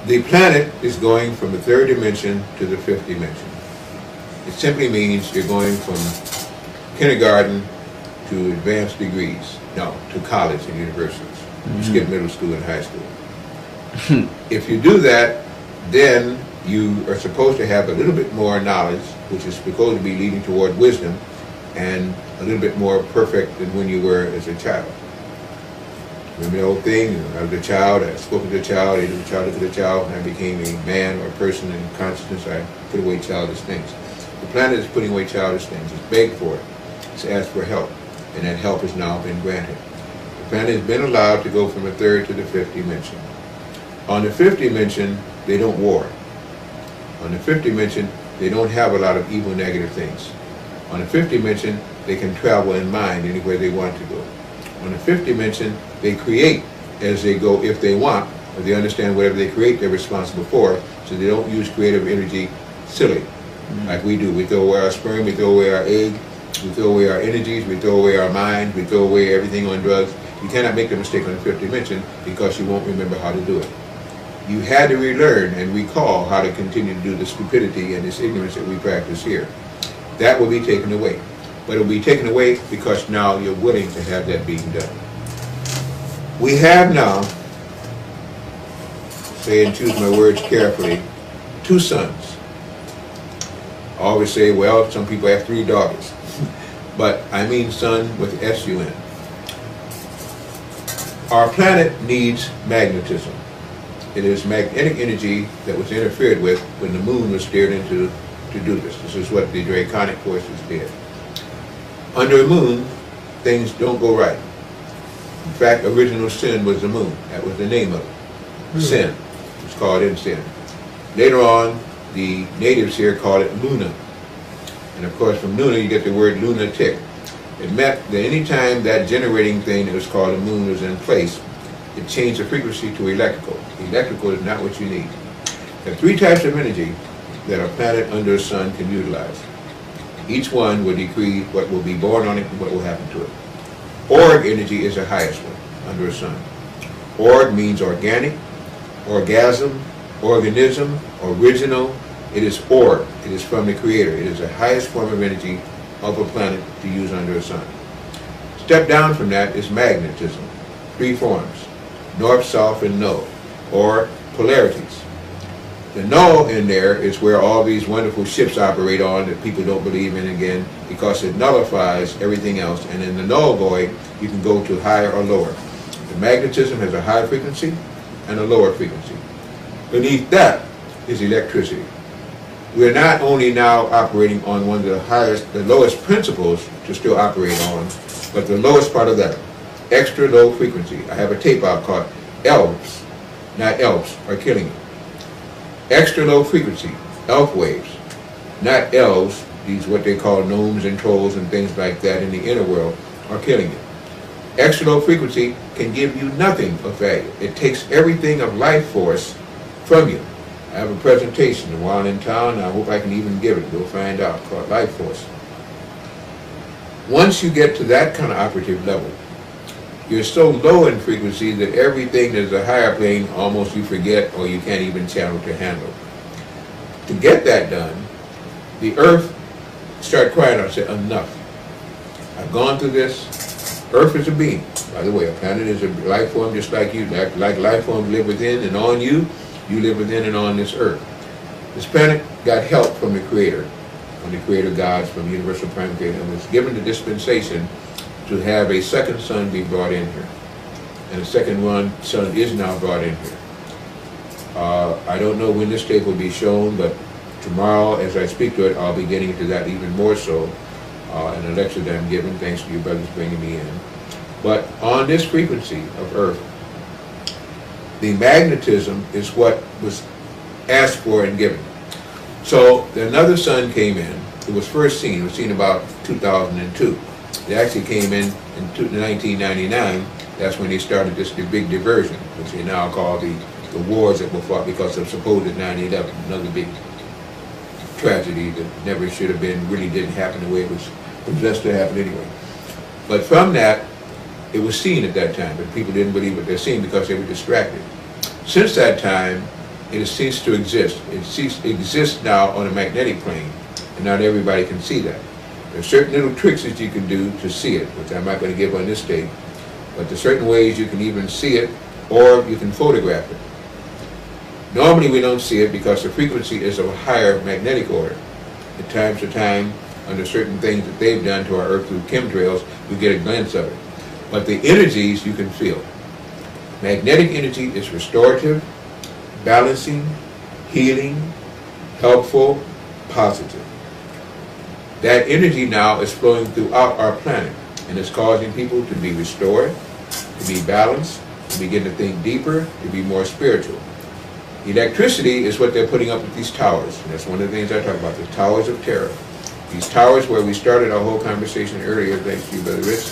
The planet is going from the third dimension to the fifth dimension. It simply means you're going from kindergarten to advanced degrees. No, to college and universities. You skip middle school and high school. If you do that, then you are supposed to have a little bit more knowledge, which is supposed to be leading toward wisdom, and a little bit more perfect than when you were as a child. Remember the old thing? I was a child, I spoke to the child, I did the child, look at the child, and I became a man or a person in consciousness. I put away childish things. The planet is putting away childish things. It's begged for it. It's asked for help, and that help has now been granted. The planet has been allowed to go from the third to the fifth dimension. On the fifth dimension, they don't war. On the fifth dimension, they don't have a lot of evil, negative things. On the fifth dimension, they can travel in mind anywhere they want to go. On the fifth dimension, they create as they go if they want, or they understand whatever they create they're responsible for, so they don't use creative energy silly, like we do. We throw away our sperm, we throw away our egg, we throw away our energies, we throw away our mind, we throw away everything on drugs. You cannot make the mistake on the fifth dimension because you won't remember how to do it. You had to relearn and recall how to continue to do the stupidity and this ignorance that we practice here. That will be taken away. But it will be taken away because now you're willing to have that being done. We have now, say and choose my words carefully, 2 sons. I always say, well, some people have 3 daughters. But I mean son with S-U-N. Our planet needs magnetism. It is magnetic energy that was interfered with when the moon was steered into to do this. This is what the draconic forces did. Under the moon, things don't go right. In fact, original sin was the moon. That was the name of it. Sin. It's called in sin. Later on, the natives here call it Luna. And of course, from Luna, you get the word lunatic. It meant that any time that generating thing that was called the moon was in place, it changed the frequency to electrical. Electrical is not what you need. There are 3 types of energy that a planet under a sun can utilize. Each one will decree what will be born on it and what will happen to it. Org energy is the highest one under a sun. Org means organic, orgasm, organism, original. It is org. It is from the Creator. It is the highest form of energy of a planet to use under a sun. Step down from that is magnetism. 3 forms: north, south, and null, or polarities. The null in there is where all these wonderful ships operate on that people don't believe in again, because it nullifies everything else. And in the null void, you can go to higher or lower. The magnetism has a high frequency and a lower frequency. Beneath that is electricity. We're not only now operating on one of the lowest principles to still operate on, but the lowest part of that, extra low frequency. I have a tape out called Elves, not Elves, are killing you. Extra low frequency, elf waves, not elves, these what they call gnomes and trolls and things like that in the inner world, are killing you. Extra low frequency can give you nothing of value. It takes everything of life force from you. I have a presentation while in town, and I hope I can even give it. You'll find out, called Life Force. Once you get to that kind of operative level, you're so low in frequency that everything that is a higher plane almost you forget or you can't even channel to handle. To get that done, the earth started crying out and said, enough. I've gone through this. Earth is a being. By the way, a planet is a life form just like you. Like life forms live within and on you, you live within and on this earth. This planet got help from the Creator, from the Creator gods, from the Universal Prime Creator, and was given the dispensation to have a second son be brought in here. And the second son is now brought in here. I don't know when this tape will be shown, but tomorrow, as I speak to it, I'll be getting into that even more so in a lecture that I'm giving, thanks to you brothers bringing me in. But on this frequency of Earth, the magnetism is what was asked for and given. So another sun came in. It was first seen. It was seen about 2002. It actually came in 1999. That's when they started this big diversion, which they now call the wars that were fought because of supposed 9/11, another big tragedy that never should have been, really didn't happen the way it was possessed to happen anyway. But from that, it was seen at that time, but people didn't believe what they're seeing because they were distracted. Since that time, it has ceased to exist. It exists now on a magnetic plane, and not everybody can see that. There are certain little tricks that you can do to see it, which I'm not going to give on this tape, but there's certain ways you can even see it, or you can photograph it. Normally we don't see it because the frequency is of a higher magnetic order. At times to time, under certain things that they've done to our Earth through chemtrails, we get a glimpse of it. But the energies you can feel. Magnetic energy is restorative, balancing, healing, helpful, positive. That energy now is flowing throughout our planet, and it's causing people to be restored, to be balanced, to begin to think deeper, to be more spiritual. Electricity is what they're putting up with these towers, and that's one of the things I talk about, the towers of terror. These towers where we started our whole conversation earlier, thanks to you, Brother Rich,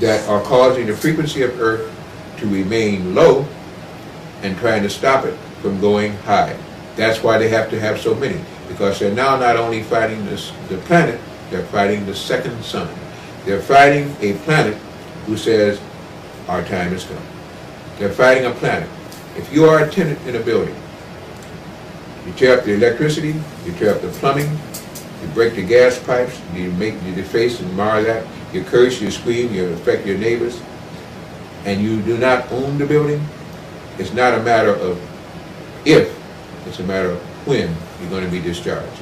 that are causing the frequency of Earth to remain low and trying to stop it from going high. That's why they have to have so many, because they're now not only fighting the planet, they're fighting the second sun. They're fighting a planet who says, our time is come. They're fighting a planet. If you are a tenant in a building, you tear up the electricity, you tear up the plumbing, you break the gas pipes, you deface and mar that, you curse, you scream, you affect your neighbors, and you do not own the building, it's not a matter of if, it's a matter of when you're going to be discharged.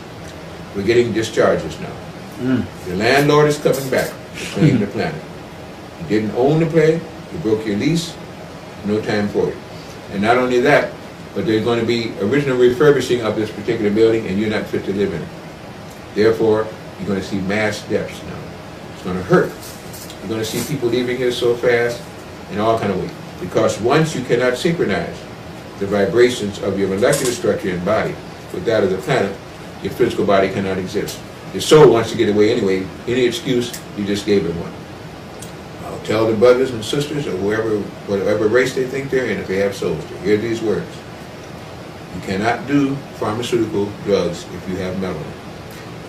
We're getting discharges now. The landlord is coming back to claim the planet. You didn't own the place, you broke your lease, no time for it. And not only that, but there's going to be original refurbishing of this particular building, and you're not fit to live in it. Therefore, you're going to see mass deaths now. It's going to hurt. You're going to see people leaving here so fast in all kind of ways. Because once you cannot synchronize the vibrations of your molecular structure and body with that of the planet, your physical body cannot exist. Your soul wants to get away anyway. Any excuse, you just gave it one. I'll tell the brothers and sisters or whoever, whatever race they think they're in, if they have souls, to hear these words. You cannot do pharmaceutical drugs if you have melanin.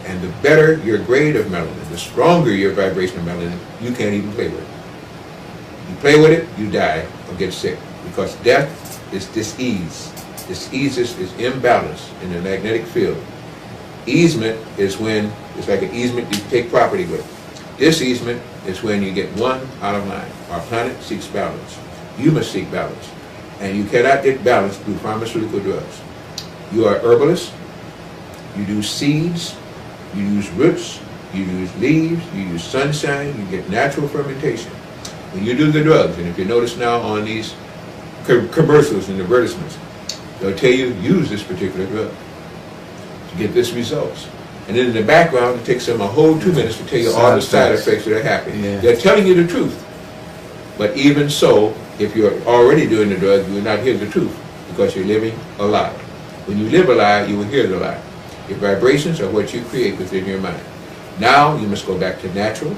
And the better your grade of melanin, the stronger your vibration of melanin, you can't even play with it. You play with it, you die or get sick. Because death is dis-ease. Dis-ease is imbalance in the magnetic field. Easement is when, it's like an easement you take property with. Dis-easement is when you get one out of line. Our planet seeks balance. You must seek balance. And you cannot get balance through pharmaceutical drugs. You are herbalist, you do seeds, you use roots, you use leaves, you use sunshine, you get natural fermentation. When you do the drugs, and if you notice now on these commercials and advertisements, they'll tell you use this particular drug to get this results. And then in the background, it takes them a whole 2 minutes to tell you all the side effects that are happening. Yeah. They're telling you the truth. But even so, if you're already doing the drug, you will not hear the truth because you're living a lie. When you live a lie, you will hear the lie. Your vibrations are what you create within your mind. Now you must go back to natural.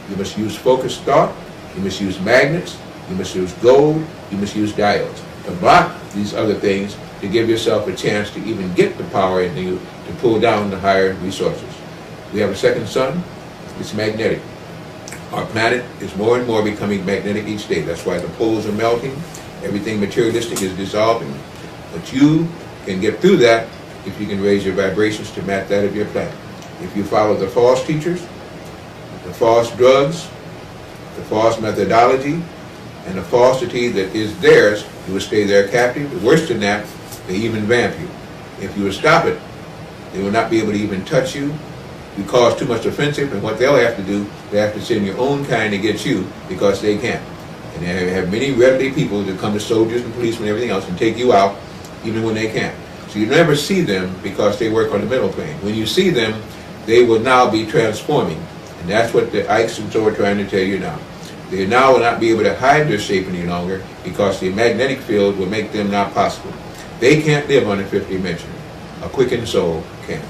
You must use focused thought. You must use magnets. You must use gold. You must use diodes to block these other things to give yourself a chance to even get the power in you to pull down the higher resources. We have a second sun. It's magnetic. Our planet is more and more becoming magnetic each day. That's why the poles are melting. Everything materialistic is dissolving. But you can get through that if you can raise your vibrations to match that of your planet. If you follow the false teachers, the false drugs, the false methodology, and the falsity that is theirs, you will stay there captive. Worse than that, they even vamp you. If you will stop it, they will not be able to even touch you. You cause too much offensive, and what they'll have to do, they have to send your own kind to get you because they can't. And they have many readily people that come to soldiers and policemen and everything else and take you out even when they can't. So you never see them because they work on the mental plane. When you see them, they will now be transforming. And that's what the Ikes and so are trying to tell you now. They now will not be able to hide their shape any longer because the magnetic field will make them not possible. They can't live on the fifth dimension. A quickened soul can.